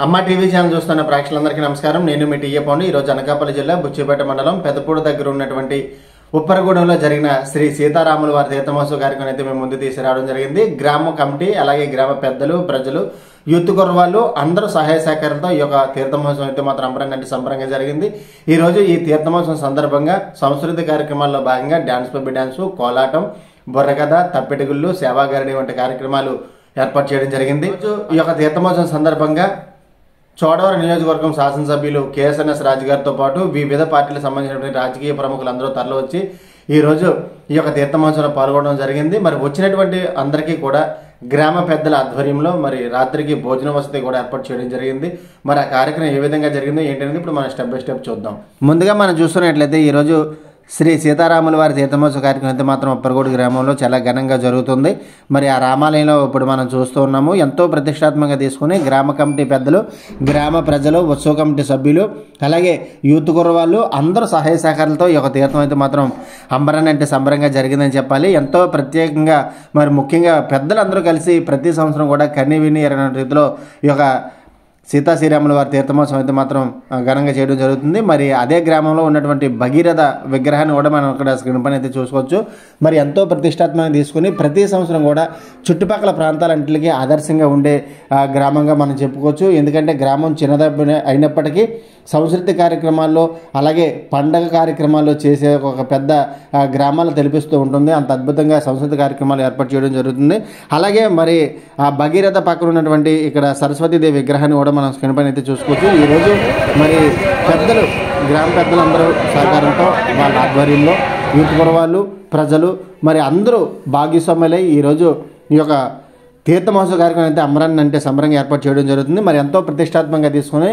అమ్మ TV channel చూస్తున్న ప్రేక్షకులందరికీ నమస్కారం. నేను మీ టీఏ పౌండి. ఈరోజు అనకాపల్లి జిల్లా బుచ్చిపేట మండలం పెదపూడి దగ్గర ఉన్నటువంటి ఉప్పరగూడెంలో జరిగిన శ్రీ సీతారాముల వారి తీర్థమోత్సవ కార్యక్రమం అయితే మేము ముందు తీసుకురావడం జరిగింది. గ్రామ కమిటీ అలాగే గ్రామ పెద్దలు, ప్రజలు, యూత్ కుర్రవాళ్ళు అందరూ సహాయ సహకారంతో ఈ యొక్క తీర్థమోత్సవం అయితే మాత్రం సంబరంగా జరిగింది. ఈ రోజు ఈ తీర్థమోత్సవం సందర్భంగా సంస్కృతి కార్యక్రమాల్లో భాగంగా డాన్స్ పబ్బి డాన్సు, కోలాటం, బుర్రకథ, తప్పెటిగుళ్ళు, సేవాగారిణి వంటి కార్యక్రమాలు ఏర్పాటు చేయడం జరిగింది. ఈ యొక్క తీర్థమోత్సవం సందర్భంగా చోడవరం నియోజకవర్గం శాసనసభ్యులు కేఎస్ఎన్ఎస్ రాజు గారితో పాటు వివిధ పార్టీలకు సంబంధించినటువంటి రాజకీయ ప్రముఖులు అందరూ తరలివచ్చి ఈరోజు ఈ యొక్క తీర్థమోత్సవంలో పాల్గొనడం జరిగింది. మరి వచ్చినటువంటి అందరికీ కూడా గ్రామ పెద్దల ఆధ్వర్యంలో మరి రాత్రికి భోజన వసతి కూడా ఏర్పాటు చేయడం జరిగింది. మరి ఆ కార్యక్రమం ఏ విధంగా జరిగిందో ఏంటనేది ఇప్పుడు మనం స్టెప్ బై స్టెప్ చూద్దాం. ముందుగా మనం చూస్తున్నట్లయితే ఈరోజు శ్రీ సీతారాముల వారి తీర్థమోత్సవ కార్యక్రమం అయితే మాత్రం ఉప్పరగూడు గ్రామంలో చాలా ఘనంగా జరుగుతుంది. మరి ఆ రామాలయంలో ఇప్పుడు మనం చూస్తూ ఉన్నాము. ఎంతో ప్రతిష్టాత్మకంగా తీసుకుని గ్రామ కమిటీ పెద్దలు, గ్రామ ప్రజలు, ఉత్సవ కమిటీ సభ్యులు, అలాగే యూత్ కుర్రవాళ్ళు అందరూ సహాయ సహకారాలతో ఈ యొక్క తీర్థం అయితే మాత్రం సంబరంగా జరిగిందని చెప్పాలి. ఎంతో ప్రత్యేకంగా మరి ముఖ్యంగా పెద్దలందరూ కలిసి ప్రతి సంవత్సరం కూడా కన్ని విని ఎరగని రీతిలో ఈ యొక్క సీతాశ్రీరాముల వారి తీర్థమోత్సవం అయితే మాత్రం ఘనంగా చేయడం జరుగుతుంది. మరి అదే గ్రామంలో ఉన్నటువంటి భగీరథ విగ్రహాన్ని కూడా మనం అక్కడ స్క్రీన్ పైన అయితే చూసుకోవచ్చు. మరి ఎంతో ప్రతిష్టాత్మకంగా తీసుకుని ప్రతి సంవత్సరం కూడా చుట్టుపక్కల ప్రాంతాలన్నింటికి ఆదర్శంగా ఉండే గ్రామంగా మనం చెప్పుకోవచ్చు. ఎందుకంటే గ్రామం చిన్నది అయినప్పటికీ సంస్కృతి కార్యక్రమాల్లో అలాగే పండగ కార్యక్రమాల్లో చేసే ఒక పెద్ద గ్రామాలు తెలిపిస్తూ ఉంటుంది. అంత అద్భుతంగా సంస్కృతి కార్యక్రమాలు ఏర్పాటు చేయడం జరుగుతుంది. అలాగే మరి ఆ భగీరథ పక్కన ఉన్నటువంటి ఇక్కడ సరస్వతీదేవి విగ్రహాన్ని కూడా మనం స్క్రీన్ పైన అయితే చూసుకోవచ్చు. ఈరోజు మరి పెద్దలు, గ్రామ పెద్దలందరూ సహకారంతో వాళ్ళ ఆధ్వర్యంలో యూత్ కుర్రవాళ్ళు, ప్రజలు మరి అందరూ భాగస్వాములై ఈరోజు ఈ యొక్క తీర్థమోత్సవ కార్యక్రమం అయితే సంబరంగా ఏర్పాటు చేయడం జరుగుతుంది. మరి ఎంతో ప్రతిష్టాత్మకంగా తీసుకుని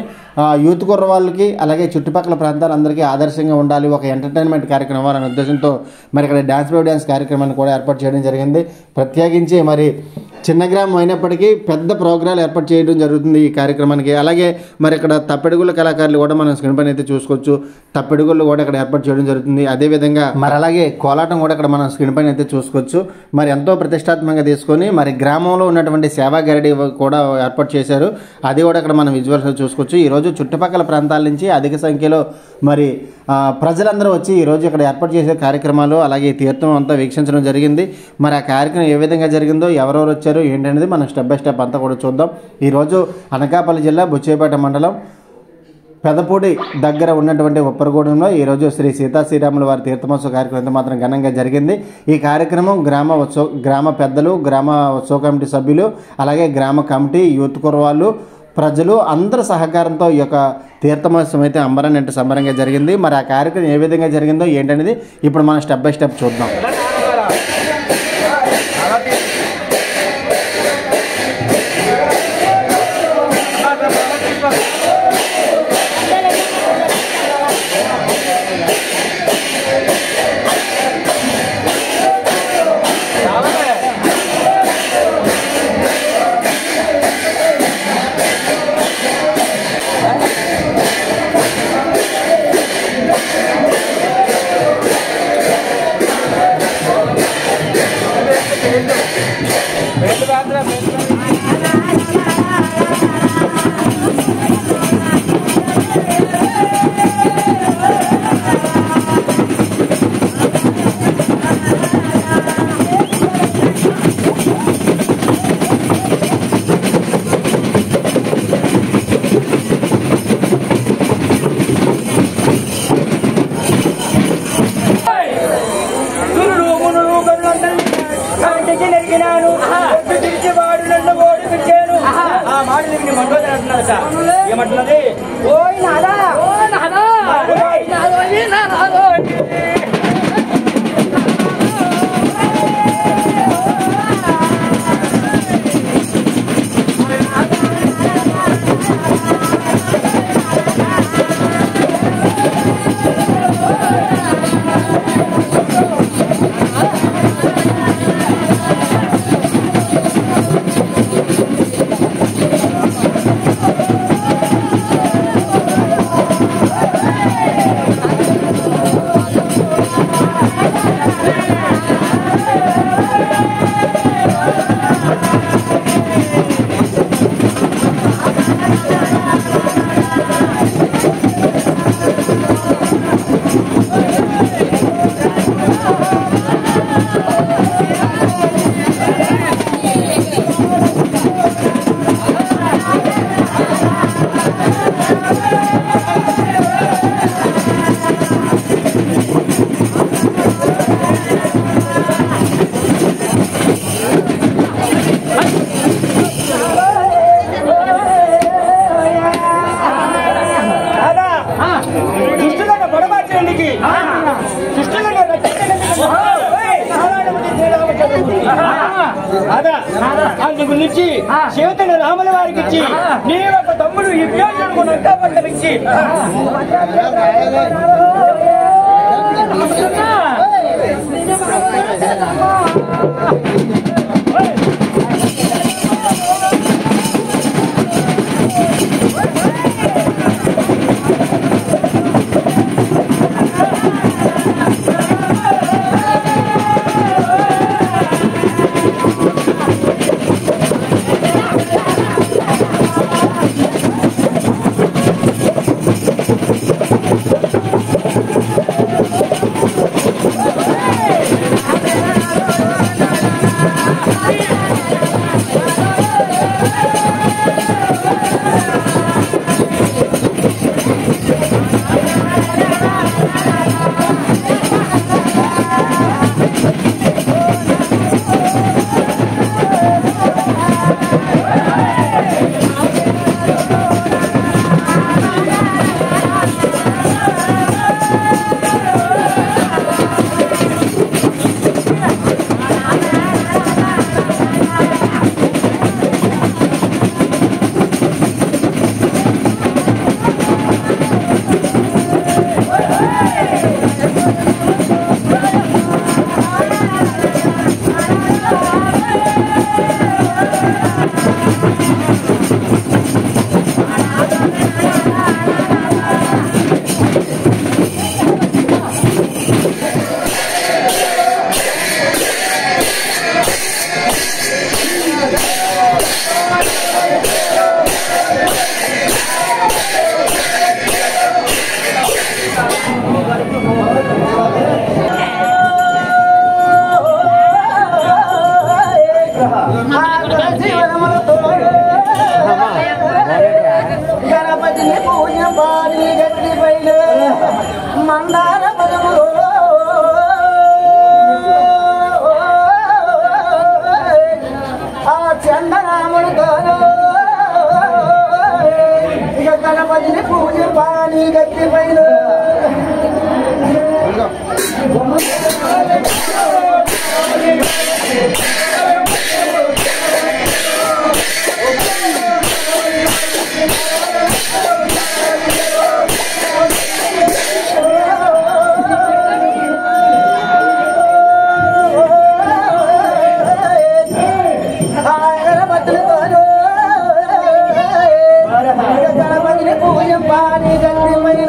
యూత్ కుర్రవాళ్ళకి అలాగే చుట్టుపక్కల ప్రాంతాలందరికీ ఆదర్శంగా ఉండాలి, ఒక ఎంటర్టైన్మెంట్ కార్యక్రమం అనే ఉద్దేశంతో మరి ఇక్కడ డాన్స్ కార్యక్రమాన్ని కూడా ఏర్పాటు చేయడం జరిగింది. ప్రత్యేకించి మరి చిన్న గ్రామం అయినప్పటికీ పెద్ద ప్రోగ్రాలు ఏర్పాటు చేయడం జరుగుతుంది ఈ కార్యక్రమానికి. అలాగే మరి ఇక్కడ తప్పెడుగుళ్ళ కళాకారులు కూడా మనం స్క్రీన్ పైన అయితే చూసుకోవచ్చు. తప్పెడుగుళ్ళు కూడా ఇక్కడ ఏర్పాటు చేయడం జరుగుతుంది. అదేవిధంగా మరి అలాగే కోలాటం కూడా ఇక్కడ మనం స్క్రీన్ పైన అయితే చూసుకోవచ్చు. మరి ఎంతో ప్రతిష్టాత్మకంగా తీసుకొని మరి గ్రామంలో ఉన్నటువంటి సేవాగారిణి కూడా ఏర్పాటు చేశారు. అది కూడా ఇక్కడ మనం విజువల్స్ చూసుకోవచ్చు. ఈరోజు చుట్టుపక్కల ప్రాంతాల నుంచి అధిక సంఖ్యలో మరి ప్రజలందరూ వచ్చి ఈరోజు ఇక్కడ ఏర్పాటు చేసే కార్యక్రమాలు అలాగే తీర్థం అంతా వీక్షించడం జరిగింది. మరి ఆ కార్యక్రమం ఏ విధంగా జరిగిందో, ఎవరెవరు వచ్చారు ఏంటనేది మనం స్టెప్ బై స్టెప్ అంతా కూడా చూద్దాం. ఈరోజు అనకాపల్లి జిల్లా బుచ్చిపేట మండలం పెదపూడి దగ్గర ఉన్నటువంటి ఉప్పరగూడెంలో ఈరోజు శ్రీ సీతాశ్రీరాముల వారి తీర్థమోత్సవ కార్యక్రమం మాత్రం ఘనంగా జరిగింది. ఈ కార్యక్రమం గ్రామ పెద్దలు, గ్రామ ఉత్సవ కమిటీ సభ్యులు, అలాగే గ్రామ కమిటీ, యూత్ కుర్రవాళ్ళు, ప్రజలు అందరి సహకారంతో ఈ యొక్క తీర్థమోత్సవం అయితే సంబరంగా జరిగింది. మరి ఆ కార్యక్రమం ఏ విధంగా జరిగిందో ఏంటనేది ఇప్పుడు మనం స్టెప్ బై స్టెప్ చూద్దాం. ఏమంటున్నది? ఓయ్ నాదా, ఓ నాదా, ఓయ్ నాదో, ఈ నాదో. రాజ్యాన్ని గురించి శివతని రాముల వారికి ఇచ్చి నీ ఒక తమ్ముడు ఈ వ్యాసుడు నంకాపట్టనిచ్చి గణపతిని పూజ పాడి గట్టి పైన మందార పదములో ఆ చందరాముడితో ఇక గణపతిని పూజ పాడి గట్టి పైన గణపతిని పూజ పాడి గట్టి పైన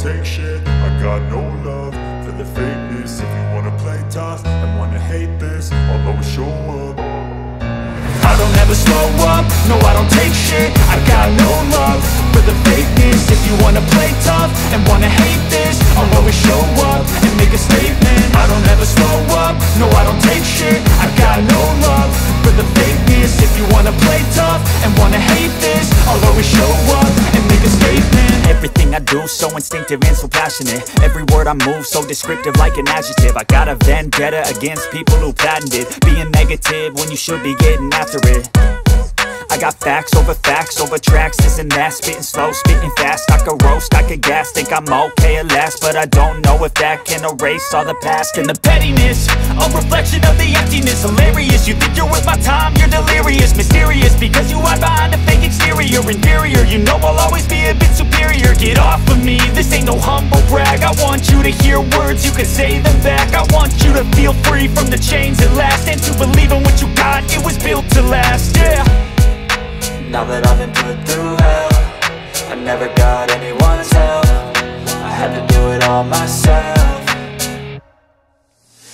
take shit. I got no love for the fakeness. If you wanna play tough and wanna hate this, I'll always show up. I don't ever slow up, no I don't take shit. I got no love for the fakeness. If you wanna play tough and wanna hate this, I'll always show up and make a statement. I don't ever slow up, no I don't take shit. I got no love for the fakeness. If you wanna play tough and wanna hate this, I'll always show up and make a statement. Everything I do so instinctive and so passionate. Every word I move so descriptive like an adjective. I got a vendetta against people who patented being negative when you should be getting after it. I got facts over tracks, this and that. Spitting slow, spitting fast. I could roast, I could gas. Think I'm okay at last, but I don't know if that can erase all the past. And the pettiness, a reflection of the emptiness. Hilarious, you think you're worth my time, you're delirious. Mysterious, because you hide behind a fake exterior. Inferior, you know I'll always be a bit superior. Get off of me, this ain't no humble brag. I want you to hear words, you can say them back. I want you to feel free from the chains at last, and to believe in what you got, it was built to last, yeah. Now that I've been put through hell, I never got anyone's help. I had to do it all myself.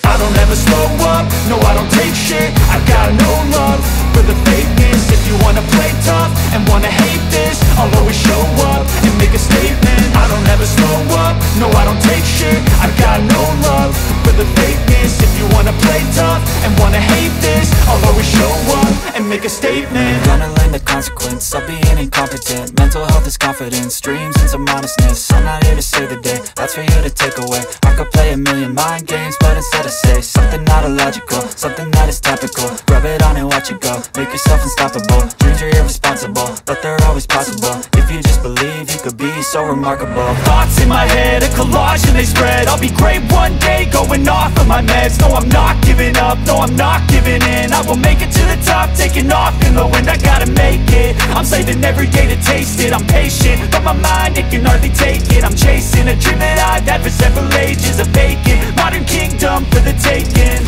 I don't ever slow up, no I don't take shit. I got no love for the fakeness. If you wanna play tough and wanna hate this, I'll always show up and make a statement. I don't ever slow up, no I don't take shit. I got no love for the fakeness. If you wanna play tough and wanna hate this, I'll always show up and make a statement. Gonna learn the consequence of being incompetent. Mental health is confidence, dreams and some honestness. I'm not here to save the day, that's for you to take away. I could play a million mind games, but instead I say something not illogical, something that is topical. Rub it on and watch it go, make yourself unstoppable. Dreams are irresponsible, but they're always possible. If you just believe, you could be so remarkable. Thoughts in my head, a collage and they spread. I'll be great one day, going off of my meds. No, I'm not giving up, no, I'm not giving in. I will make it to the top, taking off in the wind. I gotta make it, I'm saving every day to taste it. I'm patient, but my mind, it can hardly take it. I'm chasing a dream that I've had for several ages. A vacant, modern kingdom for the taking.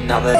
Now that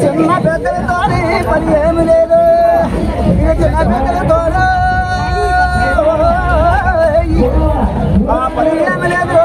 చిన్న పెద్దలతోనే పని ఏమి లేదు ఇక చిన్న పెద్దలతోనే ఆ పని ఏమి లేదు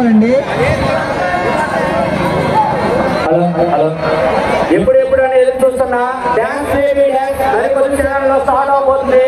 అండి. హలో హలో ఎప్పుడెప్పుడు అని ఎదురు చూస్తున్నా డ్యాన్స్ బేబీ డ్యాన్స్ మరికొద్ది క్షణాలలో స్టార్ట్ అవబోతుంది.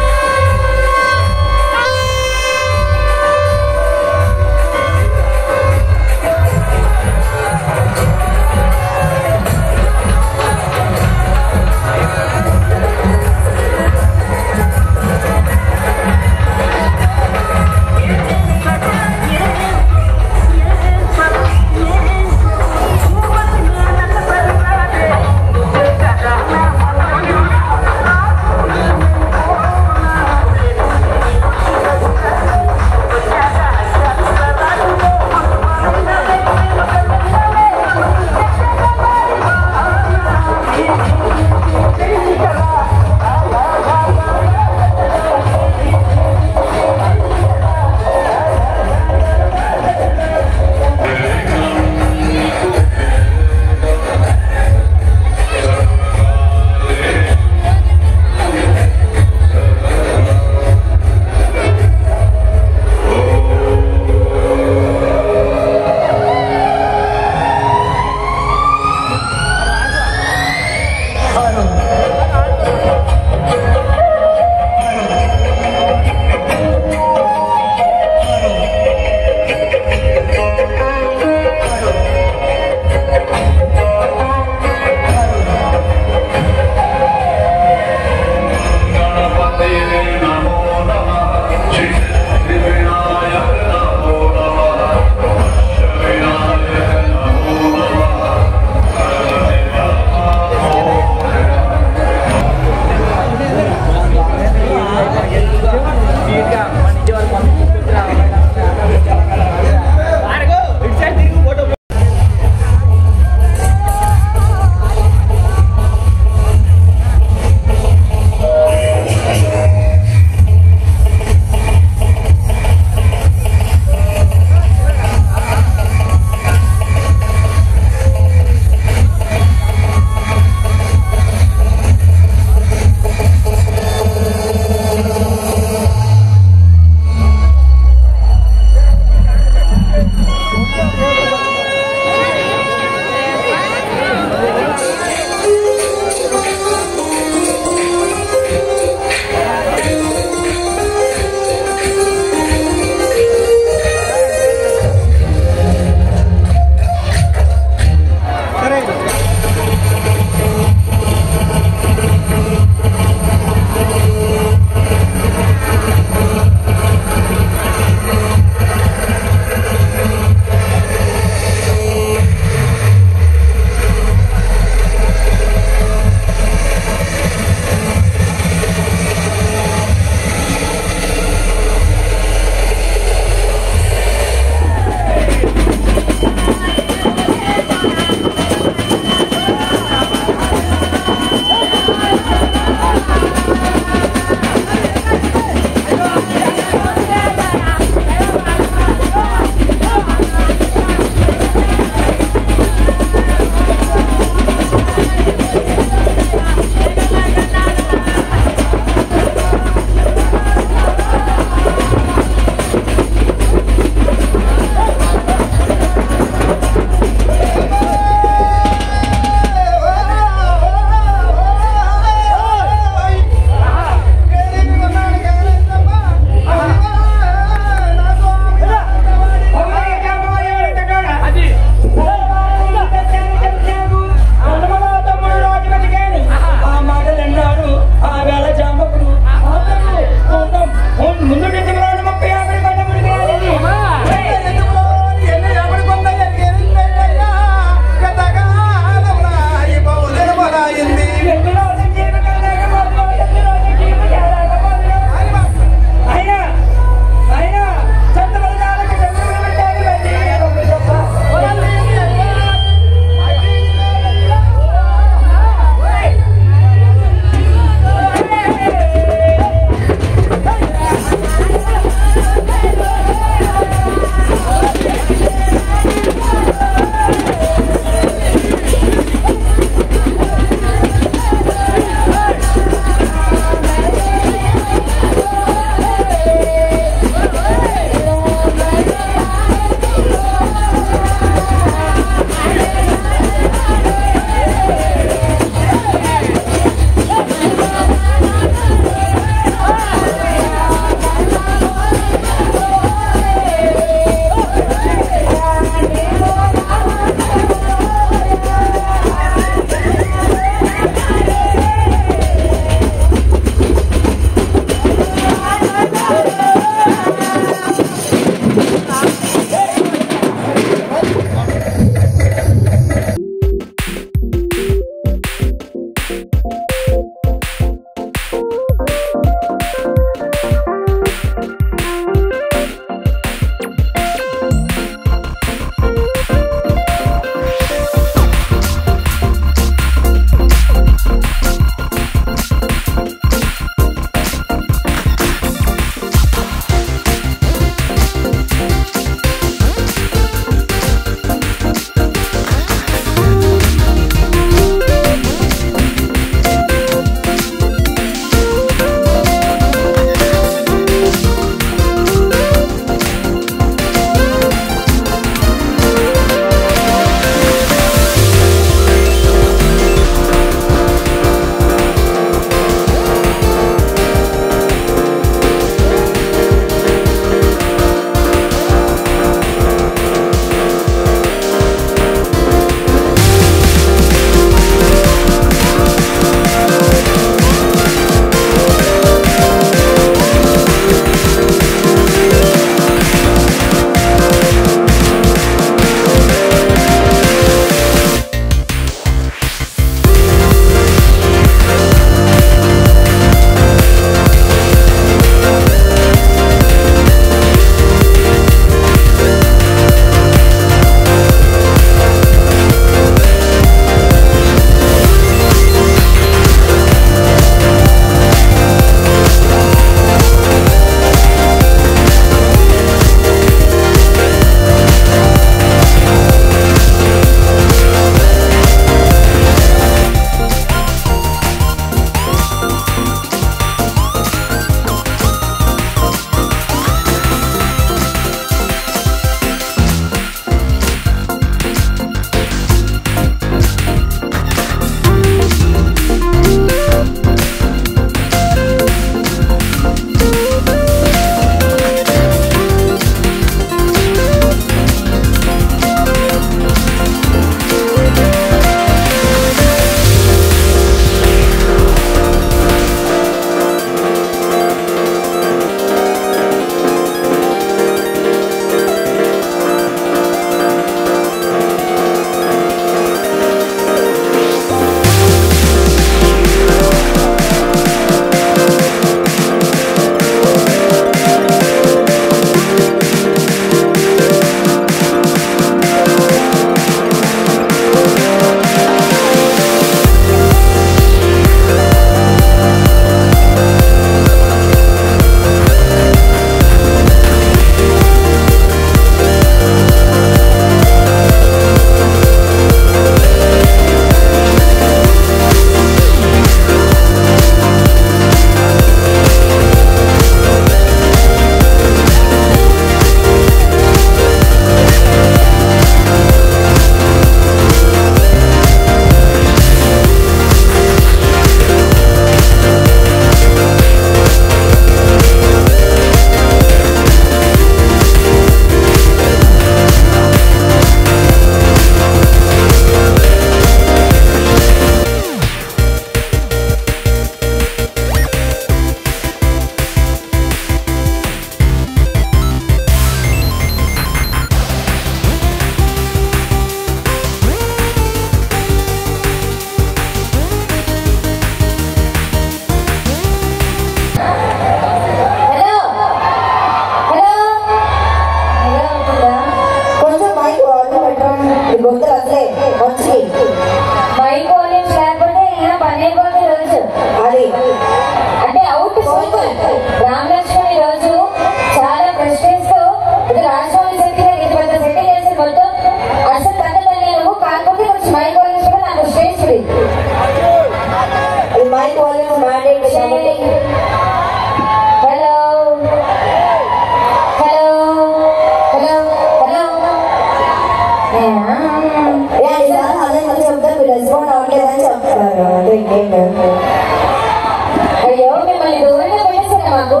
అయ్యో మిమ్మల్ని దూరంగా పడేసారా మాకు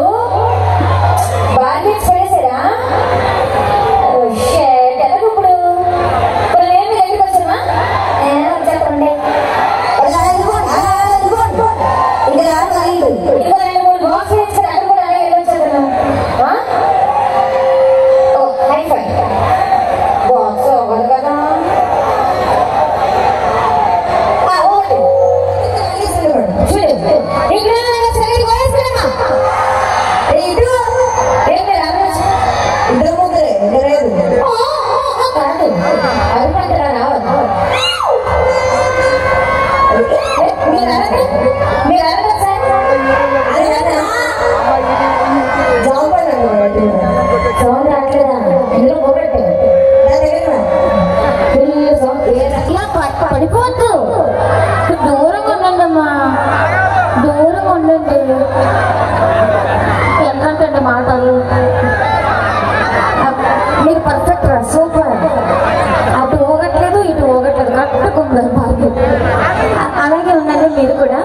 బార్బీస్ పడేసారా ఎలాగో ఇప్పుడు ఏమి ఎందుకు వచ్చామా చెప్పండి ఇంకా 2-3 బాక్స్ వేసారు అక్కడ కూడా అలాగే వెళ్ళొచ్చాను హైఫై బాక్స్ అవ్వదు కదా పడిపోవద్దు దూరంగా ఉండండమ్మా దూరంగా ఉండండి ఎంతంటే మాటలు మీరు పర్ఫెక్ట్ రా సూపర్ అటు పోగట్లేదు ఇటు పోగట్లేదు కట్టుకుంటారు బాగా అలాగే ఉండండి మీరు కూడా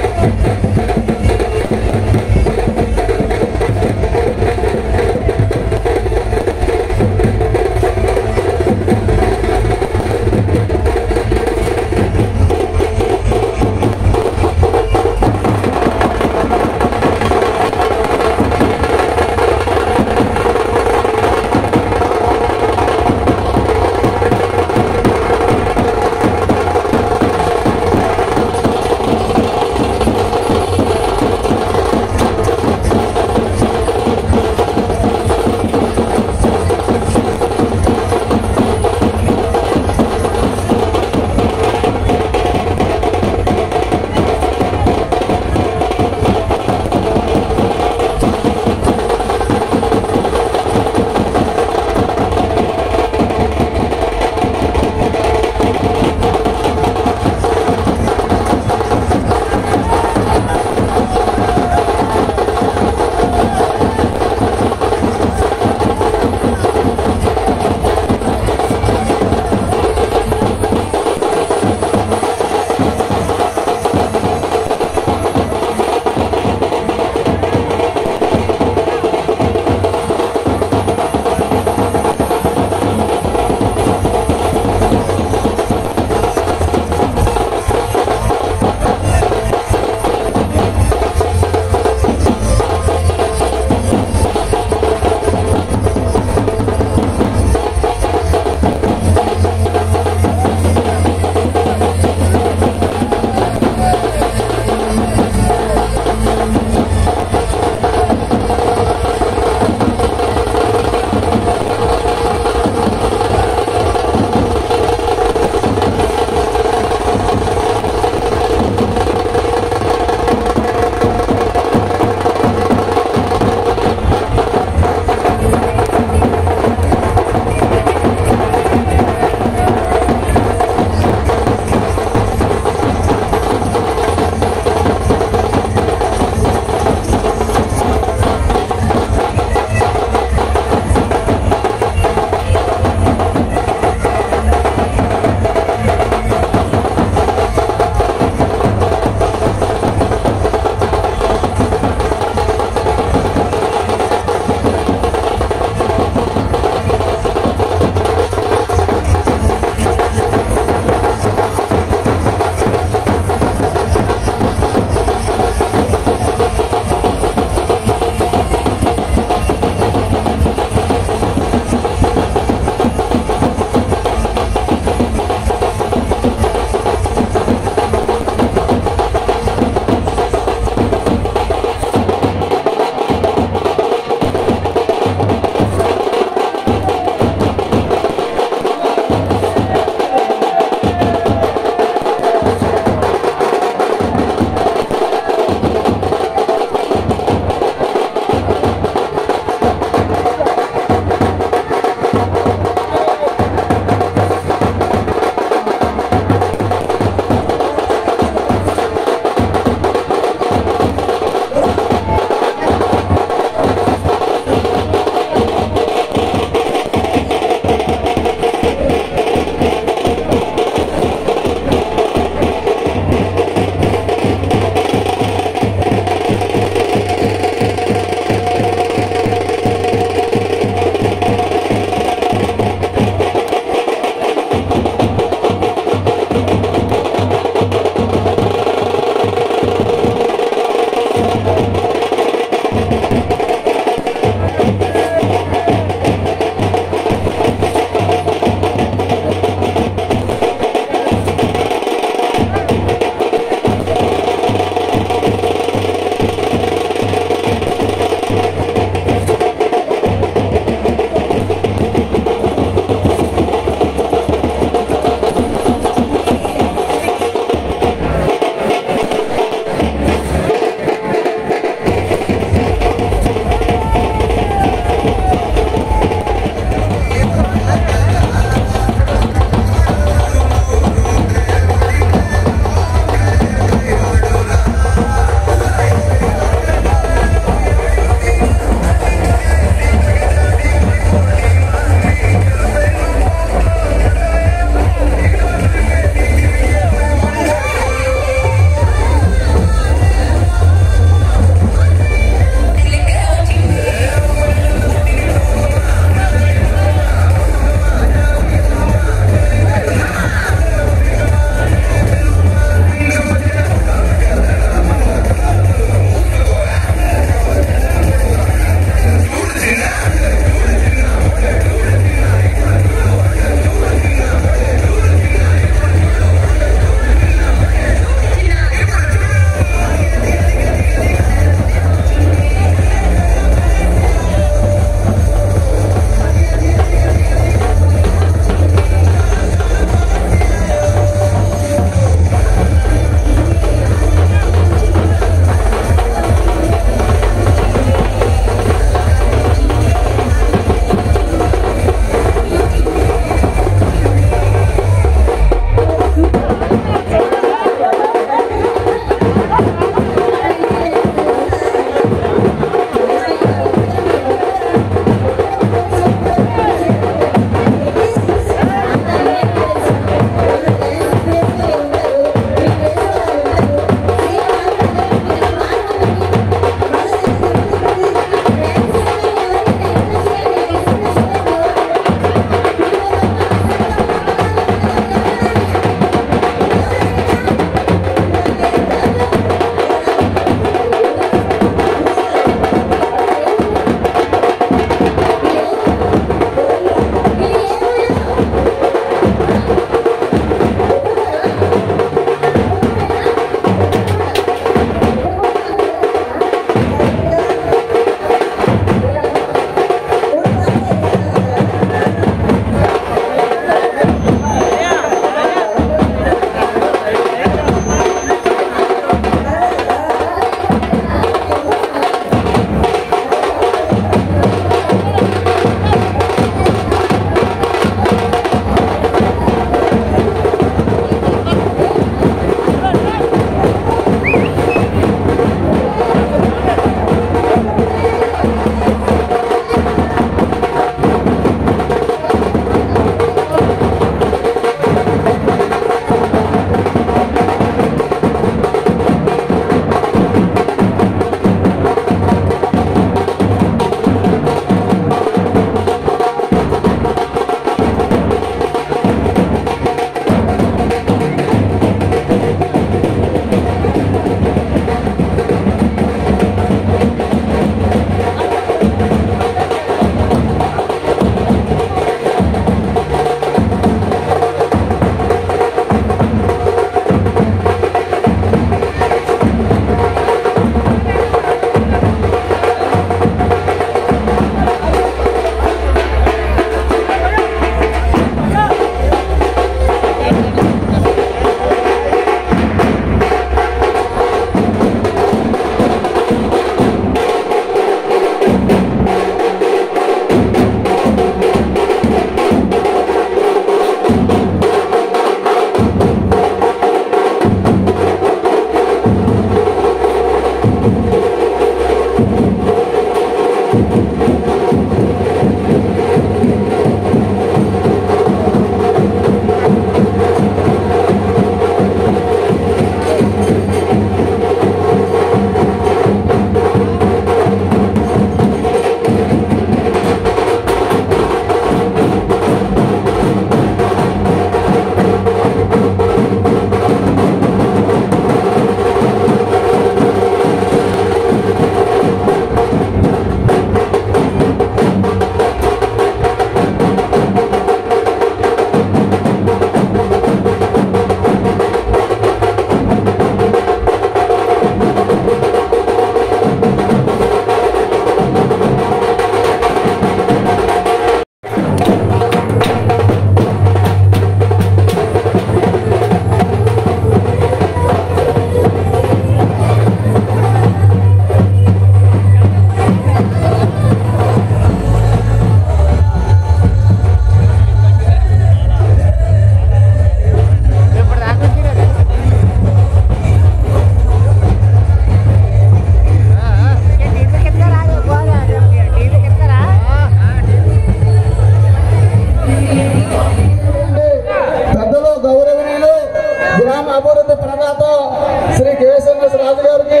అన్నదాత శ్రీ కేఎస్ఎన్ఎస్ రాజు గారికి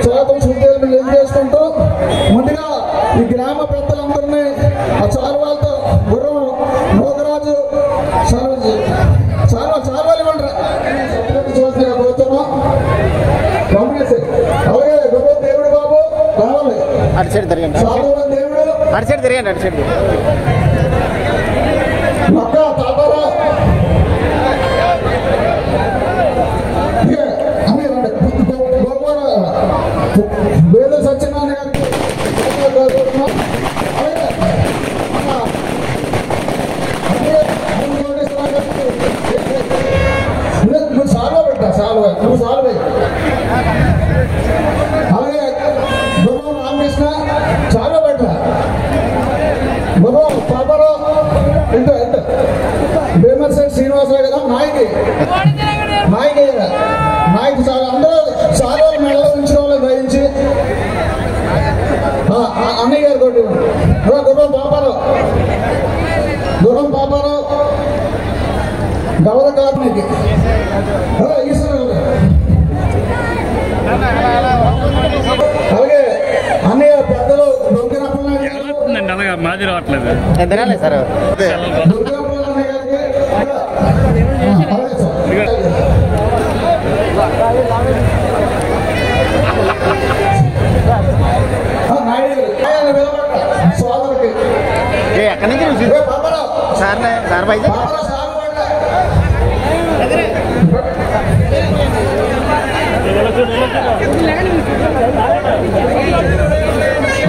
స్వాగతం శుభాకాంక్షలు తెలియజేసుకుంటూ ముందుగా ఈ గ్రామ పెద్దలందరినీ ఆ చాలువాలతో గుర్రం మోగరాజు చాలువాలి పోతున్నాం. అలాగే గుర్రం దేవుడు బాబు రావాలి. చాలువాల దేవుడు మొక్క తాతారా వేద సత్యనారాయణ గారికి నువ్వు సాల్వ పెట్టా నువ్వు సాల్వ. అలాగే గుర్రం రామకృష్ణ సాల్వ పెట్టా. గుర్రం పాపరావు ఎంత భీమర్శెట్టి శ్రీనివాసరావు కదా నాయకి చాలా అందరూ సాల్వలు మెడలో ఉంచిన వాళ్ళు గ్రహించి అన్నయ్య గారు కొట్టి గుర్రం పాపారావు గవద కార్మికి అలాగే అన్నయ్య పెద్దలు అలాగా మాది రావట్లేదు సార్ సోదరుకి ఎక్కడి నుంచి సార్ సార్ బై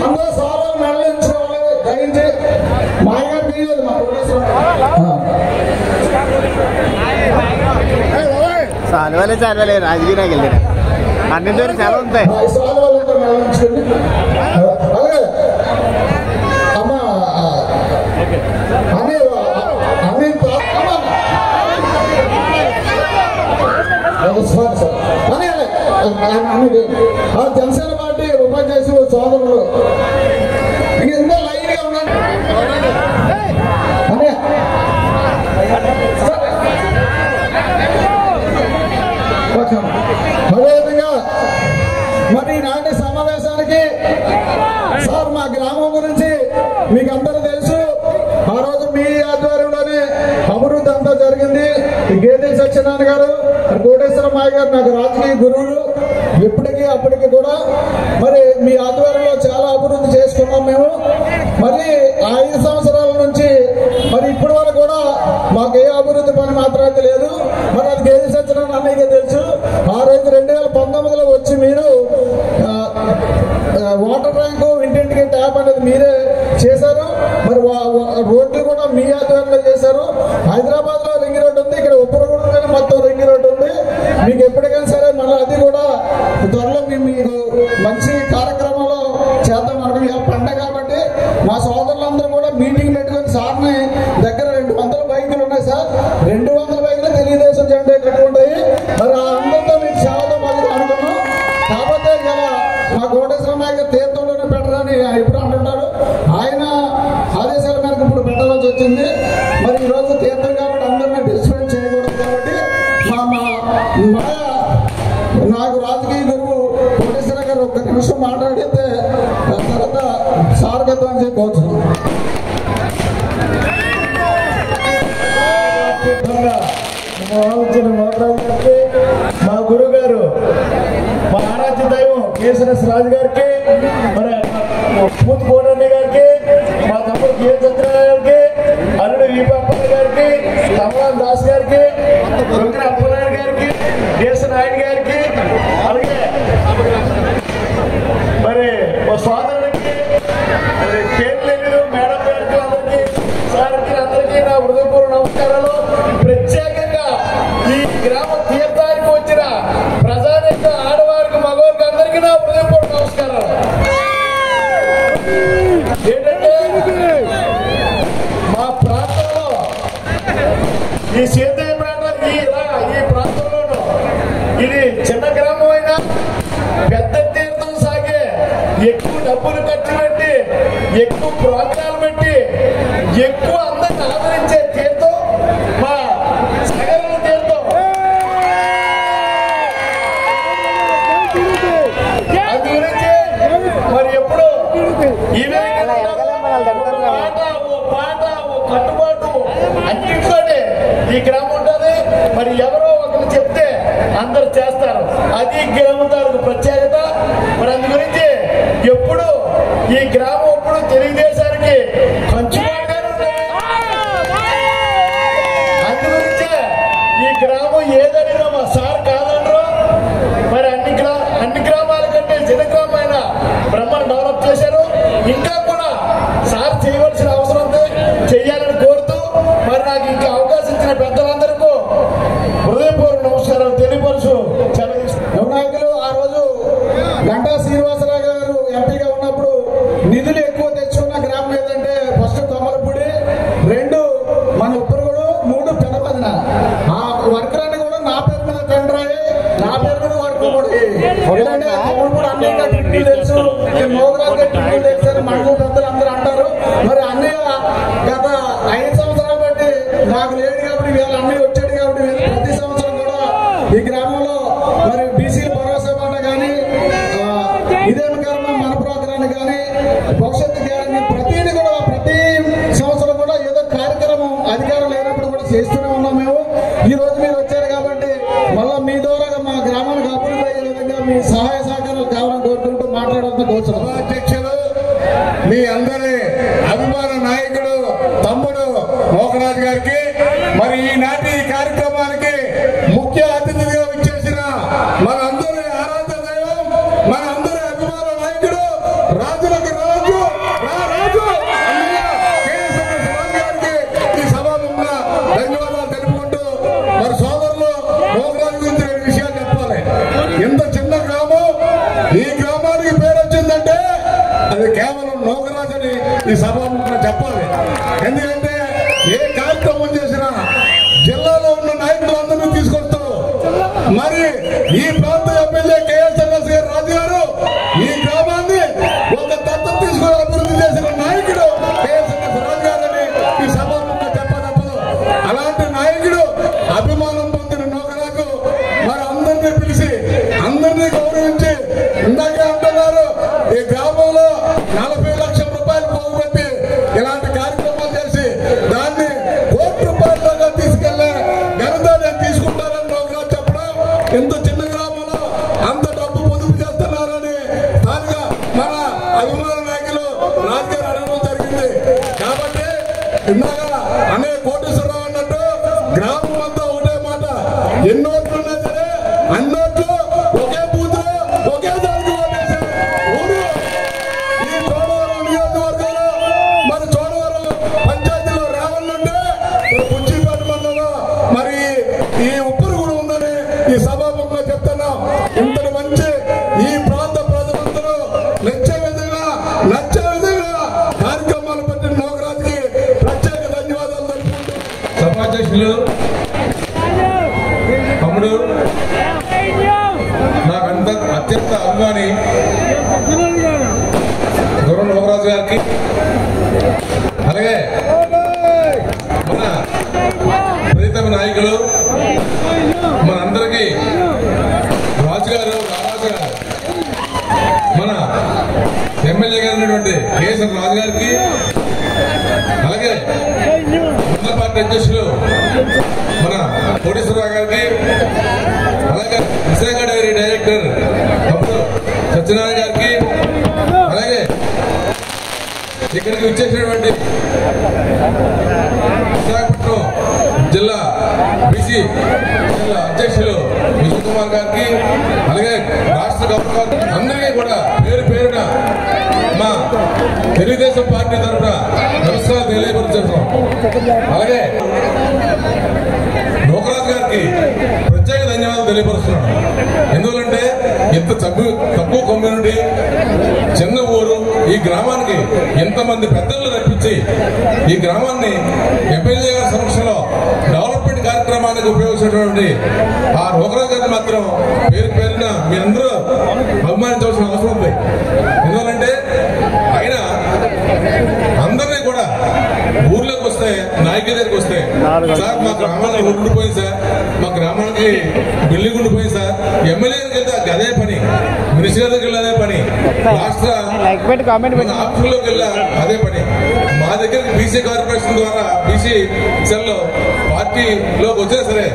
అందరూ సోదరు మెడలించుకోవాలి దయించి మాయగా తీయలేదు మా చాలే రాజకీయ నాయకులు అన్ని దగ్గర చాలా ఉంటాయి. సోదరులతో మెడలించుకోండి. అలాగే అమ్మ జనసేన పార్టీ ఉపాధ్యక్షులు సోదరులు ఇంకా లైన్ గా ఉన్నాను. అదేవిధంగా మరి నాటి సమావేశానికి సార్ మా గ్రామం గురించి మీకు అందరూ తెలుసు. ఆ రోజు మీ ఆధ్వర్యంలోనే అభివృద్ధి అంతా జరిగింది. గేదె సత్యనారాయణ గారు కోటేశ్వరమ్మాయి గారు నాకు రాజకీయ గురువులు. ఇప్పటికీ అప్పటికి కూడా మరి మీ ఆధ్వర్యంలో చాలా అభివృద్ధి చేసుకున్నాం మేము. మరి 5 సంవత్సరాల నుంచి మరి ఇప్పటి వరకు కూడా మాకు ఏ అభివృద్ధి పని మాత్రమే లేదు. మరి అది గేదె సత్యనారాయణ అన్నయ్యకే తెలుసు. ఆ రోజు 2019లో వచ్చి మీరు వాటర్ ట్యాంకు ఇంటింటికి ట్యాప్ అనేది మీరే చేశారు. మరి రోడ్లు కూడా మీ ఆధ్వర్యంలో చేశారు. హైదరాబాద్ లో రింగ్ రోడ్డు ఉంది, ఇక్కడ ఉప్పరగూడలోనే మొత్తం రింగ్ రోడ్డు ఉంది. మీకు ఎప్పటికైనా సరే మళ్ళీ అది కూడా త్వరలో మీకు మంచి కార్యక్రమంలో చేద్దాం అనుకుని పండగ కాబట్టి మా సోదరులందరూ కూడా మీటింగ్ పెట్టుకుని సార్ని దగ్గర 200 బైకులు ఉన్నాయి సార్. 200 బైకులు తెలుగుదేశం జెండా కట్టుకుంటాయి. మరి ఆ అందరితో మీకు సేవతో మొదలు అనుకున్నాం. కాకపోతే ఇలా మా కోటేశ్వరమ్మాయి గారు తీర్థంలోనే పెట్టరని ఇప్పుడు అంటుంటారు. ఆయన ఆదేశాల మేరకు ఇప్పుడు పెట్టాల్సి వచ్చింది. మరి ఈరోజు తీర్థం కాబట్టి అందరినీ డిస్టర్బెన్స్ చేయకూడదు కాబట్టి నాకు రాజకీయ గురువు కోటేశ్వర గారు 1 నిమిషం మాట్లాడితే తర్వాత సార్గతం అని చెప్పవచ్చు. మా గురువు గారు మా ఆరాధ్య దైవం కేఎస్ఎన్ఎస్ రాజు గారికి, మన పూర్తి కోటయ్య గారికి, మా తమ్ముడు కే చంద్రరావు గారికి, అల్లుడు వీపప్పయ్య గారికి, తమరాం దాస్ గారికి, రొంకిన అప్పనాయుడు గారికి, దేశ నాయుడు గారికి, అలాగే మరి మా సోదరుడికి కేట్లేరు మేడం గారికి అందరికీ సార్కి అందరికీ నా హృదయపూర్వక నమస్కారాలు. ప్రత్యేకంగా ఈ గ్రామ తీర్థానికి వచ్చిన ప్రజానికి ఆడవారికి మగవారికి అందరికీ నా హృదయపూర్వక నమస్కారాలు. ఏంటంటే మా ప్రాంతంలో ఈ సేంద్రీయ ప్రాంతం ఈ ప్రాంతంలోనూ ఇది చిన్న గ్రామం అయినా పెద్ద తీర్థం సాగే, ఎక్కువ డబ్బులు ఖర్చు పెట్టి, ఎక్కువ ప్రోగ్రాలు పెట్టి, ఎక్కువ అందరిని ఆదరించే తీర్థం మా సగరణ తీర్థం. ఇవే పాట కట్టుబాటు అన్నింటితోనే ఈ గ్రామం ఉంటుంది. మరి ఎవరో ఒకరు చెప్తే అందరు చేస్తారు, అది గ్రామం తాలూకు ప్రత్యేకత. మరి అందు గురించి ఎప్పుడు ఈ గ్రామం ఎప్పుడు తెలుగుదేశానికి కంచుబాటుగానే ఉంటుంది. అందు గురించే ఈ గ్రామం ఏదైనా మా సార్ కాదనరు. మరి అన్ని గ్రామాల కంటే చిన్న గ్రామైన బ్రహ్మను డెవలప్ చేశారు. ఇంకా కూడా సార్ చేయవలసిన అవసరం ఉంది, చెయ్యాలని కోరుతూ మరి నాకు ఇంకా అవకాశం ఇచ్చిన పెద్దలందరికీ హృదయపూర్వక నమస్కారాలు తెలియపరుచు యువనాయకులు. ఆ రోజు గంటా శ్రీనివాసరావు గారు ఎంపీగా ఉన్నప్పుడు నిధులు ఎక్కువ తెచ్చుకున్న గ్రామం ఏదంటే ఫస్ట్ కొమ్మలపూడి, 2 మన ఉప్పరగూడు, 3 పెదపదిన. ఆ వర్కరాన్ని కూడా నా పేరు మీద టెండర్ అయ్యి నా పేరు మీద వర్క్ కూడా ఎందుకంటే కొమ్మలపూడి అన్నయ్య టిప్పులు తెలుసు, మోగరాజు టిప్పులు తెలుసు అని మండల పెద్దలు అందరూ అంటారు. మరి అన్నయ్య గత 5 సంవత్సరాలు బట్టి నాకు లేడు కాబట్టి వీళ్ళ అన్నయ్య వచ్చాడు కాబట్టి ప్రతి సంవత్సరం కూడా ఈ గ్రామంలో మరి బీసీల భరోసా మాట కానీ, ఇదేం కారణం మన ప్రోగ్రాన్ని కానీ, భవిష్యత్తు కానీ ప్రతిదీ కూడా ప్రతి సంవత్సరం కూడా ఏదో కార్యక్రమం అధికారం లేనప్పుడు కూడా చేస్తూనే ఉన్నాం మేము. ఈ రోజు మీరు వచ్చారు కాబట్టి మళ్ళీ మీ ద్వారా మా గ్రామానికి అభివృద్ధి అయ్యే విధంగా మీ సహాయ సహకారాలు కావాలని కోరుకుంటూ మాట్లాడాలని కోరుతున్నాం. అధ్యక్షులు మీ అందరి అభిమాన నాయకుడు తమ్ముడు మోకరాజు గారికి, మరి ఈనాటి కార్యక్రమానికి ముఖ్య అతిథిగా విచ్చేసిన మనందరి ఆరాధ్య దైవం, మనందరి అభిమాన నాయకుడు, రాజులకు రాజు రాజు గారికి ఈ సభాముఖంగా ధన్యవాదాలు తెలుపుకుంటూ మరి సోదరులు మోకరాజు గురించి 2 విషయాలు చెప్పాలి. ఎంత చిన్న గ్రామం, ఈ గ్రామానికి పేరు వచ్చిందంటే అది కేవలం నోకరాజు అని ఈ సభాముఖంగా చెప్పాలి. ఎందుకంటే ఏ కార్యక్రమం చేసినా జిల్లాలో ఉన్న నాయకులందరినీ తీసుకొస్తారు. మరి ఈ ప్రాంత ఎమ్మెల్యే కేఎస్ఎన్ఎస్ గారు రాజు గారు ఈ గ్రామాన్ని ఒక దత్తత తీసుకుని అభివృద్ధి చేసిన నాయకుడు కేఎస్ఎన్ఎస్ రాజు గారని ఈ సభాముఖంగా చెప్పదప్పదు. అలాంటి నాయకుడు అభిమానం పొందిన నోకరాజు మరి అందరినీ పిలిచి అందరినీ గౌరవించి ఇందాకే అంటున్నారు ఈ గ్రామంలో 40 లక్షల రూపాయలు పోగొట్టి ఇలాంటి కార్యక్రమాలు చేసి దాన్ని కోటి రూపాయలుగా తీసుకెళ్లే ఘనత నేను తీసుకుంటానని నోకరాజు చెప్పడం, ఎంత చిన్న గ్రామంలో అంత డబ్బు పొదుపు చేస్తున్నారని స్థానిక మన అభిమాన నాయకులు రాజుగారు అడగడం జరిగింది. కాబట్టి ఇందాక అనే కోటేశ్వరరావు అన్నట్టు గ్రామం అంతా ఒకటే మాట, ఎన్నోట్లున్నా సరే అన్నోట్లు ఒకే బూత్ లో ఒకే దానికి ఓటేసి ఊరు ఈ చోడవరం నియోజకవర్గంలో మరి చోడవరం పంచాయతీలో రావాలంటే పుచ్చిపేట మండలంలో మరి ఈ ఉప్పురు కూడా ఉందని ఈ సభాముఖంగా చెప్తున్నాం. ఇంతటి మంచి ఈ ప్రాంత ప్రజలందరూ నచ్చే విధంగా కార్యక్రమాలు పెట్టిన నోకరాజుకి ప్రత్యేక ధన్యవాదాలు తెలుపుకుంటూ సభాధ్యక్షులు తమ్ముడు నాకు అత్యంత అభిమాని గౌరవ నోకరాజు గారికి, అలాగే మన ప్రీతమ నాయకులు మనందరికీ రాజుగారు రాజు గారు, మన ఎమ్మెల్యే గారైనటువంటి కేఎస్ఎన్ రాజు గారికి, అలాగే మండల పార్టీ అధ్యక్షులు మన కోటేశ్వరరావు గారికి, అలాగే విశాఖ డైరీ డైరెక్టర్ అప్పుడు సత్యనారాయణ గారికి, అలాగే ఇక్కడికి వచ్చేసినటువంటి విశాఖపట్నం జిల్లా బీసీ జిల్లా అధ్యక్షులు విష్ణు కుమార్ గారికి, అలాగే రాష్ట్ర గవర్నర్ అందరికీ కూడా పేరు పేరున మా తెలుగుదేశం పార్టీ తరఫున నమస్కారాలు తెలియపరుస్తున్నాం. అలాగే నోకరాజు గారికి ప్రత్యేక ధన్యవాదాలు తెలియపరుస్తున్నాను. ఎందుకంటే ఇంత తక్కువ కమ్యూనిటీ, చిన్న ఊరు, ఈ గ్రామానికి ఎంతమంది పెద్దలను రప్పించి ఈ గ్రామాన్ని ఎమ్మెల్యే గారి సమక్షంలో డెవలప్మెంట్ కార్యక్రమానికి ఉపయోగించినటువంటి ఆ నోకరాజు గారిని మాత్రం పేరు పేరున మీ అందరూ అభిమానించవలసిన అవసరం ఉంది. ఎందుకంటే ఆయన అందరినీ కూడా ఊర్లోకి వస్తే నాయకుల దగ్గరికి వస్తే సార్ మా గ్రామానికి రోడ్డు ఉండిపోయింది సార్, మా గ్రామానికి బిల్డింగ్ ఉండిపోయింది సార్. ఎమ్మెల్యేకి వెళ్తే అదే పని, మినిస్టర్ దగ్గరికి వెళ్ళి అదే పని, రాష్ట్ర ఆఫీసులోకి వెళ్ళా అదే పని. మా దగ్గరికి బీసీ కార్పొరేషన్ ద్వారా బీసీ సెల్లో పార్టీలోకి వచ్చినా సరే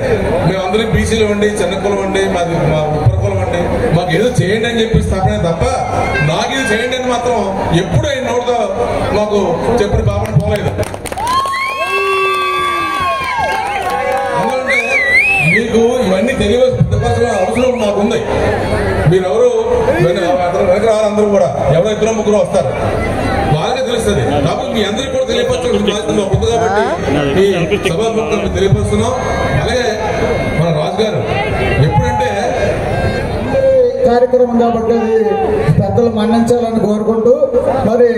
మేమందరం బీసీలు ఇవ్వండి, చిన్న కులం ఇవ్వండి, మాది మా ఉప్పర కులం ఇవ్వండి, మాకు ఏదో చేయండి అని చెప్పి స్థాపన తప్ప నాకు ఇది చేయండి అని మాత్రం ఎప్పుడు ఆయన నోటితో మాకు చెప్పిన బాబుని పోలేదు. ఎందుకంటే మీకు ఇవన్నీ తెలియవలసిన అవసరం మాకుంది. మీరెవరు వెనక రావాలందరూ కూడా ఎవరో ఇద్దరు ముగ్గురు వస్తారు, వాళ్ళకే తెలుస్తుంది. కాబట్టి మీ అందరికీ కూడా తెలియపరచడం బాధ్యత ఉంది కాబట్టి ఈ సభాముఖంగా తెలియపరుస్తున్నాం. అలాగే మన రాజు గారు ఎప్పుడంటే కార్యక్రమం కాబట్టి పెద్దలు మన్నించాలని కోరుకుంటూ మరి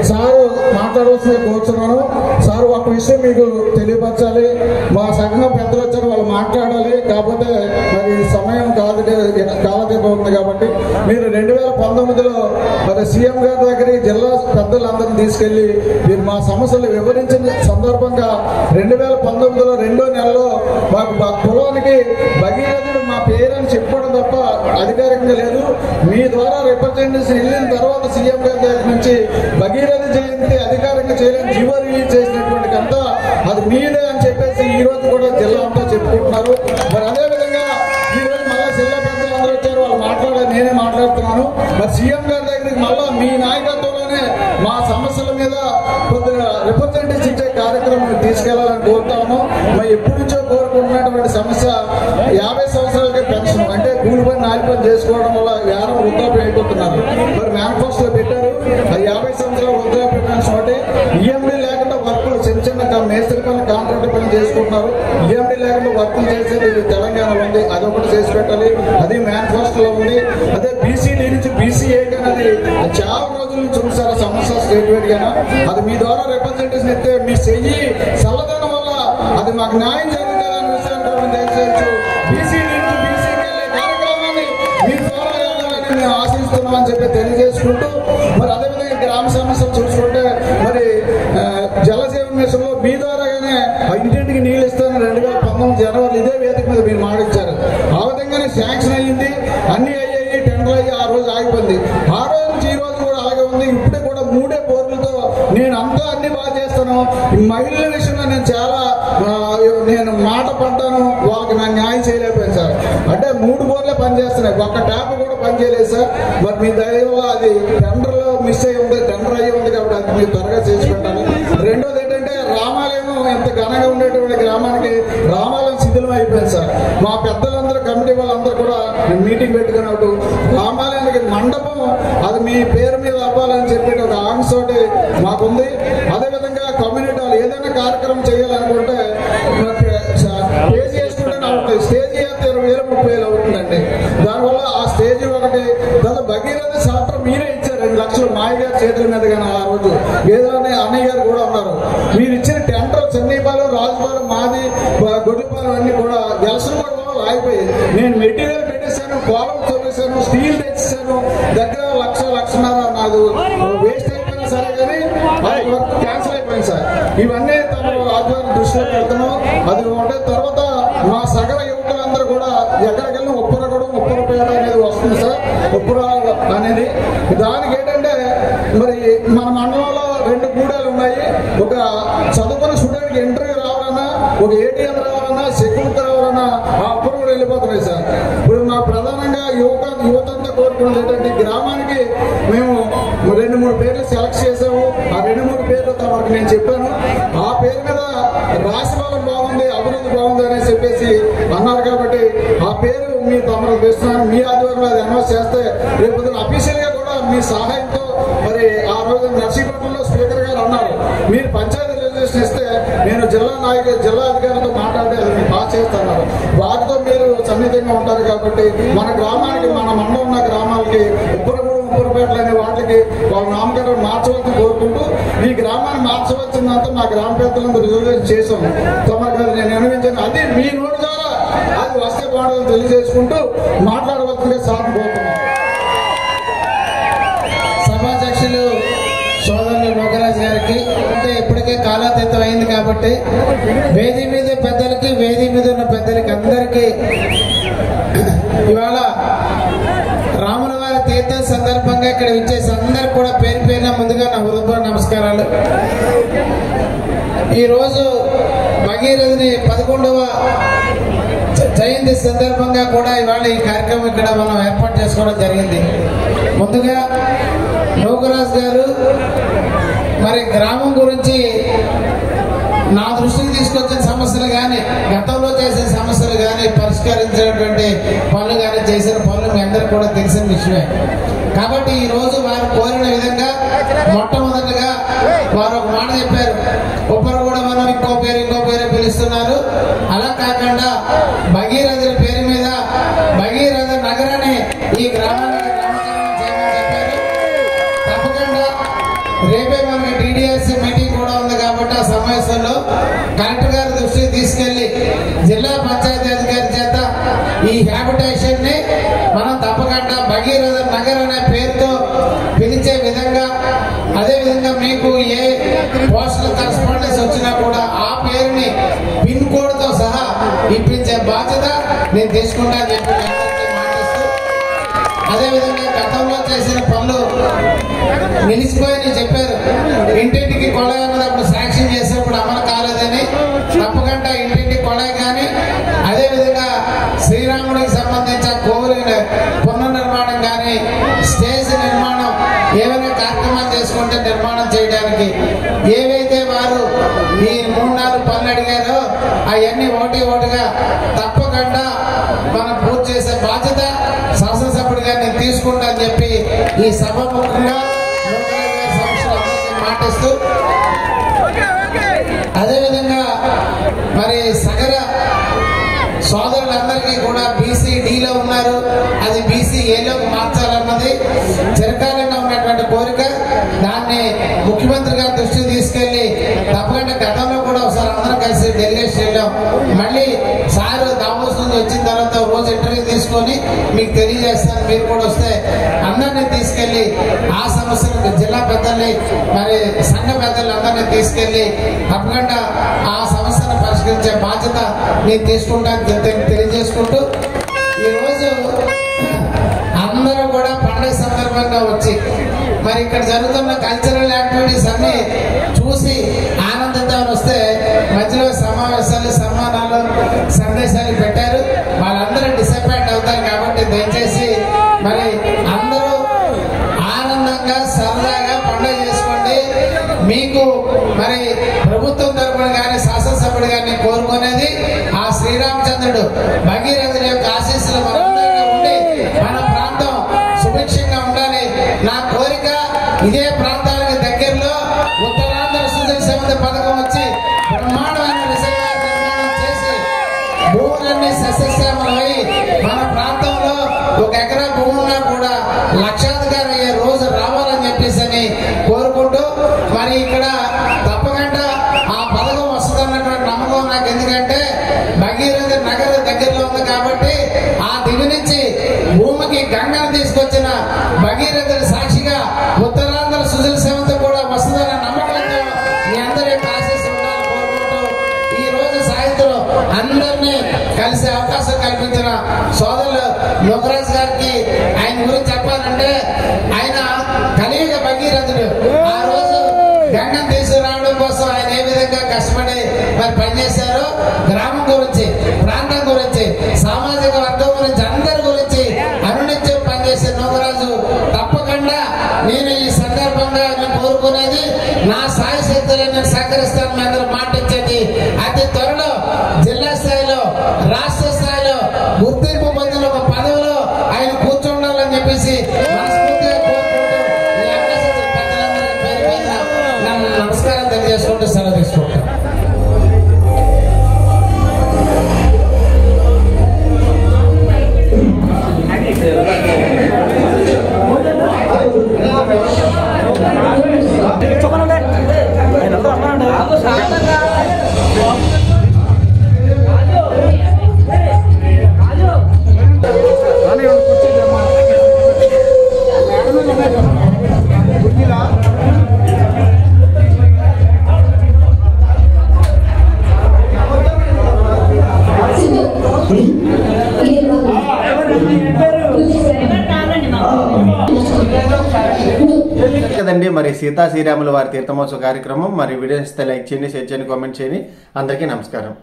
సారు మాట్లాడవలసిన కోరుతున్నాను. సార్ ఒక విషయం మీకు తెలియపరచాలి. మా సంఘం పెద్దలు వచ్చారు, వాళ్ళు మాట్లాడాలి. కాకపోతే మరి సమయం కాలదీపం ఉంది కాబట్టి మీరు 2019లో మరి సీఎం గారి దగ్గరికి జిల్లా పెద్దలందరినీ తీసుకెళ్లి మీరు మా సమస్యలు వివరించిన సందర్భంగా 2019లో 2వ నెలలో మాకు మా కులానికి భగీరథుడు మా పేరని చెప్పుకోవడం తప్ప అధికారికంగా లేదు. మీ ద్వారా రిప్రజెంటేషన్ వెళ్ళిన తర్వాత సీఎం గారి దగ్గర నుంచి భగీరథ జయంతి అధికారికంగా చేయలేని జీవో రిలీజ్ చేసినటువంటి కంతా అది మీదే అని చెప్పేసి ఈ రోజు కూడా జిల్లా అంతా చెప్పుకుంటున్నారు. మరి అదేవిధంగా ఈ రోజు మళ్ళా జిల్లా పెద్దలు అందరూ వచ్చారు, వాళ్ళు మాట్లాడాలి, నేనే మాట్లాడుతున్నాను. మరి సీఎం గారి దగ్గరికి మళ్ళా మీ నాయకత్వంలోనే మా సమస్యల మీద కొద్దిగా రిప్రజెంటేషన్ ఇచ్చే కార్యక్రమం తీసుకెళ్లాలని కోరుతాము. మరి ఎప్పటి నుంచో కోరుకుంటున్నటువంటి సమస్య 50 సంవత్సరాలకే పెన్షన్ అంటే కూలి పని నాలి పని చేసుకోవడం వల్ల యానం వృద్ధాప్యం అయిపోతున్నారు. మరి మేనిఫెస్టోలో పెట్టారు ఆ 50 సంవత్సరాల వృద్ధాప్య పెన్షన్ అంటే ఈఎండీ లేకుండా వర్కులు చిన్న మేస్త్రి పని కాంట్రాక్ట్ పని చేసుకుంటున్నారు. ఈఎండీ లేకుండా వర్కులు చేసేది తెలంగాణలో ఉంది, అదొకటి చేసి పెట్టాలి, అది మేనిఫెస్టోలో ఉంది. అదే బీసీడీ నుంచి బీసీఏ అనేది చాలా రోజుల నుంచి ఉంది సార్ సమస్య స్టేట్ వైడ్ గా. అది మీ ద్వారా రిప్రజెంటేషన్ ఇస్తే మీ చెయ్యి చల్లదనం వల్ల అది మాకు న్యాయం జరుగుతుందనే విషయాన్ని దయచేయచ్చు. బీసీడీ నుంచి బీసీకి వెళ్ళే కార్యక్రమాన్ని మీ ద్వారా మేము ఆశిస్తున్నామని చెప్పి తెలియజేసుకుంటూ మరి అదేవిధంగా గ్రామ సమస్యలు చూసుకుంటే మరి జలజీవన్ మిషన్ లో మీ ద్వారాగానే ఇంటింటికి నీళ్ళు ఇస్తాను 2019 జనవరి ఇదే వేదిక మీద మీరు మాటిచ్చారు. ఆ విధంగానే శాంక్షన్ అయ్యింది, అన్ని అయ్యాయి, టెండర్ అయ్యి ఆ రోజు ఆగిపోయింది. ఆ రోజు నుంచి ఈ రోజు కూడా అలాగే ఉంది. ఇప్పుడే కూడా 3 బోర్డులతో నేను అంతా అన్ని బాగా చేస్తాను. మహిళల విషయంలో నేను మాట పడ్డాను, వాళ్ళకి నా న్యాయం చేయలేకపోయాను సార్. అంటే 3 బోర్లే పనిచేస్తున్నాయి, ఒక్క ట్యాప్ కూడా పనిచేయలేదు సార్. మరి మీ దయ వల్ల అది టెండర్ లో మిస్ అయ్యి ఉంది, టెండర్ అయ్యి ఉంది కాబట్టి అది మీరు త్వరగా చేసి పెట్టాలి. రెండోది ఏంటంటే రామాలయం ఎంత ఘనంగా ఉండేటువంటి గ్రామానికి రామాలయం శిథిలం అయిపోయింది సార్. మా పెద్దలందరూ కమిటీ వాళ్ళందరూ కూడా మీటింగ్ పెట్టుకున్నట్టు రామాలయానికి మండపం అది మీ పేరు మీద అవ్వాలని చెప్పి ఒక ఆంక్షతోటి మాకుంది. అదేవిధంగా కమ్యూనిటీ వాళ్ళు ఏదైనా కార్యక్రమం చేయాలనుకుంటే స్టేజ్ వేసుకుంటే అవుతుంది, స్టేజ్ వేస్తే 20,000 30,000 అవుతుందండి. దానివల్ల ఆ స్టేజ్ ఒకటి దాని భగీరథ శాస్త్రం మీరే ఇచ్చారు 2 లక్షలు మాయ గారి చేతుల మీద. కానీ ఆ రోజు వేదాన్ని అన్నయ్య గారు కూడా ఉన్నారు. మీరు ఇచ్చిన టెండర్ చెన్నైపాలెం, రాజుపాలెం, మాది, గొడ్లపాలెం అన్ని కూడా ఎలక్షన్ కూడా ఆగిపోయింది. నేను మెటీరియల్ పెట్టేశాను, కోలం చూపేశాను, స్టీల్ తెచ్చేసాను, దగ్గర 1,00,000 నాకు వేస్ట్ అయిపోయినా సరే కానీ వర్క్ క్యాన్సిల్ అయిపోయింది సార్. ఇవన్నీ తమ ఆధ్వర్యం దృష్టిలో పెడుతున్నాం. అది ఉంటే తర్వాత మా సగల యువకులందరూ కూడా ఎక్కడికెళ్ళినా ఉప్పరపేట అనేది వస్తుంది సార్. ఉప్పర అనేది దానికి ఏంటంటే మరి మన మండలంలో 2 గూడాలు ఉన్నాయి. ఒక చదువుకున్న స్టూడెంట్కి ఇంటర్వ్యూ రావాలన్నా, ఒక ఏటీఎం రావాలన్నా, సెక్యూరిటీ రావాలన్నా ఆ ఉప్పర కూడా వెళ్ళిపోతున్నాయి సార్. ఇప్పుడు మా ప్రధానంగా యువతంతా కోరుకున్నది ఏంటంటే గ్రామానికి మేము 2-3 పేర్లు సెలెక్ట్ చేసాము. ఆ 2-3 పేర్లు తమకు నేను చెప్పాను. ఆ పేరు మీద రాశిఫలం బాగుంది, అభివృద్ధి బాగుంది అని చెప్పేసి అన్నారు. కాబట్టి ఆ పేరు మీ తమకు తెస్తున్నాను. మీ ఆధ్వర్యంలో అది అనౌన్స్ చేస్తే రేపు అఫీషియల్ గా కూడా మీ సహాయంతో మరి ఆ రోజు నర్సీపట్నంలో స్పీకర్ గారు అన్నారు మీరు పంచాయతీ రిజిస్ట్రేషన్ ఇస్తే నేను జిల్లా అధికారులతో మాట్లాడి అది పాస్ చేస్తున్నారు. వాటితో మీరు సన్నిహితంగా ఉంటారు. కాబట్టి మన గ్రామానికి, మన మండలం ఉన్న గ్రామాలకి ఉప్పరపేటలు అనే వాటికి వాళ్ళ నామకరణం మార్చవలసి కోరుకుంటూ ఈ గ్రామాన్ని మార్చవలసిందంతా మా గ్రామ పెద్దలందరూ రిజర్వేషన్ చేశాం. తమకు నేను వినిపించాను. అది మీ నోటి ద్వారా అది వస్తే బాగుంటుందని తెలియజేసుకుంటూ మాట్లాడవలసిందిగా సాగిపోతున్నాను. సభాధ్యక్షులు సోదరులు లోకరాజు గారికి అంటే ఇప్పటికే కాలం బాధ్యత అయింది కాబట్టి వేది మీద పెద్దలకి వేది మీద ఉన్న పెద్దలకి అందరికీ ఇవాళ రాముల వారి తీర్థం సందర్భంగా ఇక్కడ విచ్చేసి అందరికి కూడా పేరు పేరున ముందుగా నా హృదయపూర్వక నమస్కారాలు. ఈరోజు భగీరథుని 11వ జయంతి సందర్భంగా కూడా ఇవాళ ఈ కార్యక్రమం ఇక్కడ మనం ఏర్పాటు చేసుకోవడం జరిగింది. ముందుగా లోకరాజ్ గారు మరి గ్రామం గురించి నా దృష్టికి తీసుకొచ్చిన సమస్యలు కానీ గతంలో చేసిన సమస్యలు కానీ పరిష్కరించినటువంటి పనులు కానీ చేసిన పనులు మీ అందరికీ కూడా తెలిసిన విషయమే. కాబట్టి ఈ రోజు వారు కోరిన విధంగా మొట్టమొదటిగా వారు ఒక మాట చెప్పారు, ఉప్పరగూడ మనం ఇంకో పేరు పిలుస్తున్నారు, అలా కాకుండా భగీరథుల పేరు మీద భగీరథ నగరాన్ని ఈ గ్రామానికి నామకరణం చేయమని చెప్పారు. తప్పకుండా రేపే మనకి టీడీఎస్సీ మీటింగ్ కూడా ఉంది కాబట్టి ఆ సమావేశంలో కలెక్టర్ గారి దృష్టికి తీసుకెళ్లి జిల్లా పంచాయతీ అధికారి చేత ఈ హ్యాబిటేషన్ ని మనం తప్పకుండా భగీరథ నగర్ అనే పేరుతో పిలిచే విధంగా, అదే విధంగా మీకు ఏ పోస్టల్ కరస్పాండెన్స్ వచ్చినా కూడా ఆ పేరుని పిన్ కోడ్ తో సహా ఇప్పించే బాధ్యత నేను తీసుకుంటా అని చెప్పి మాటిస్తూ, అదే విధంగా గతంలో చేసిన పనులు నిలిచిపోయని చెప్పారు. ఇంటింటికి కొళాయి అన్నది అప్పుడు శాంక్షన్ చేసినప్పుడు అమలు కాలేదని, తప్పకుండా ఇంటింటి కొళాయి కానీ అదే విధంగా శ్రీరాముడికి సంబంధించిన కోవిల్ పునర్నిర్మాణం కానీ స్టేజ్ నిర్మాణం ఏమైనా కార్యక్రమాలు చేసుకుంటే నిర్మాణం చేయడానికి ఏవైతే వారు ఈ 3-4 పనులు అడిగారో అవన్నీ ఒకటిగా తప్పకుండా మనం పూర్తి చేసే బాధ్యత శాసనసభ్యుడిగా నేను తీసుకుంటా అని చెప్పి ఈ సభ ముఖ్యంగా మాటిస్తూ, అదేవిధంగా మరి సగర సోదరులందరికీ కూడా BCDలో ఉన్నారు, అది BCAలోకి మార్చాలన్నది చిరకాలంగా ఉన్నటువంటి కోరిక. దాన్ని ముఖ్యమంత్రి గారి దృష్టికి తీసుకెళ్లి తప్పకుండా గతంలో కూడా ఒకసారి అందరం కలిసి డెలిగేషన్ వెళ్ళాం. మళ్ళీ సార్ దావోస్ నుంచి వచ్చిన తర్వాత రోజు ఇంటర్వ్యూ తీసుకొని మీకు తెలియజేస్తాను, మీరు కూడా వస్తే అందరినీ తీసుకెళ్లి ఆ సమస్యలు జిల్లా పెద్దల్ని మరి సంఘ పెద్దలు అందరినీ తీసుకెళ్లి తప్పకుండా ఆ సమస్యను పరిష్కరించే బాధ్యత నేను తీసుకుంటాను తెలియజేసుకుంటూ, ఈరోజు అందరూ కూడా పండుగ సందర్భంగా వచ్చి మరి ఇక్కడ జరుగుతున్న కల్చరల్ యాక్టివిటీస్ అన్ని చూసి ఆనందిద్దామని వస్తే మధ్యలో సమావేశాలు, సన్మానాలు, సందేశాలు పెట్టారు. వాళ్ళందరూ డిసప్పాయింట్ అవుతారు. కాబట్టి దయచేసి మరి అందరూ ఆనందంగా సరదాగా పండుగ చేసుకోండి. మీకు మరి ప్రభుత్వం తరపున కానీ శాసనసభ్యుడు కానీ కోరుకునేది ఆ శ్రీరామచంద్రుడు భగీరథుల యొక్క ఆశీస్సులు మనందరిగా ఉండి మన ప్రాంతం సుభిక్షంగా ఉండాలి. నా కోరిక ఇదే ప్రాంతానికి దగ్గరలో ఉత్తరాంధ్ర సుజల సమితి పథకం వచ్చి బ్రహ్మాండమైన రిజర్వాయర్ నిర్మాణం చేసి భూములన్నీ సస్యశ్యామలై మన ప్రాంతంలో 1 ఎకరా భూమి ఉన్నా కూడా లక్షాధికారి అయ్యే రోజు రావాలని చెప్పేసి కోరుకుంటూ, మరి ఇక్కడ తప్పకుండా ఆ పథకం వస్తుందన్నటువంటి నమ్మకం నాకు. ఎందుకంటే భగీరథ నగర్ దగ్గరలో ఉంది కాబట్టి ఆ దివి నుంచి భూమికి గంగను తీసుకొచ్చిన భగీరథుడి సాక్షిగా ఉత్తరాంధ్ర సుజల సమితి కూడా వస్తుందన్న నమ్మకంతో మీ అందరి యొక్క ఆశీస్సులు ఉండాలని కోరుకుంటూ, ఈ రోజు సాయంత్రం అందరినీ కలిసే అవకాశం కల్పించిన సోదరులు లోకరాజ్ గారికి ఆయన గురించి చెప్పాలంటే ఆయన కలియుగ భగీరథుడు. ఆ రోజు గంగను తీసుకురావడం కోసం ఆయన ఏ విధంగా కష్టపడి మరి పనిచేశారో గ్రామం గురించి, ప్రాంతం గురించి, సామాజిక వర్గం గురించి, అందరి గురించి అనునిత్యం పనిచేసే నోకరాజు. తప్పకుండా నేను ఈ సందర్భంగా కోరుకునేది నా సాయ శక్తులు నేను సహకరిస్తాను. మీ అందరూ మాటిచ్చేది అతి త్వరలో జిల్లా స్థాయిలో, రాష్ట్ర స్థాయిలో గుర్తింపు పొందిన ఒక పదవిలో ఆయన కూర్చుండాలని చెప్పేసి మనస్ఫూర్తిగా కోరుకుంటూ ఈ అవకాశం పెద్దలందరికీ పేరు పేరున నన్ను నమస్కారం తెలియజేసుకుంటూ సెలవు తీసుకుంటాను. కదండి మరి సీతా శ్రీరాముల వారి తీర్థమోత్సవ కార్యక్రమం. మరి వీడియో ఇస్తే లైక్ చేయండి, షేర్ చేయండి, కామెంట్ చేయండి. అందరికీ నమస్కారం.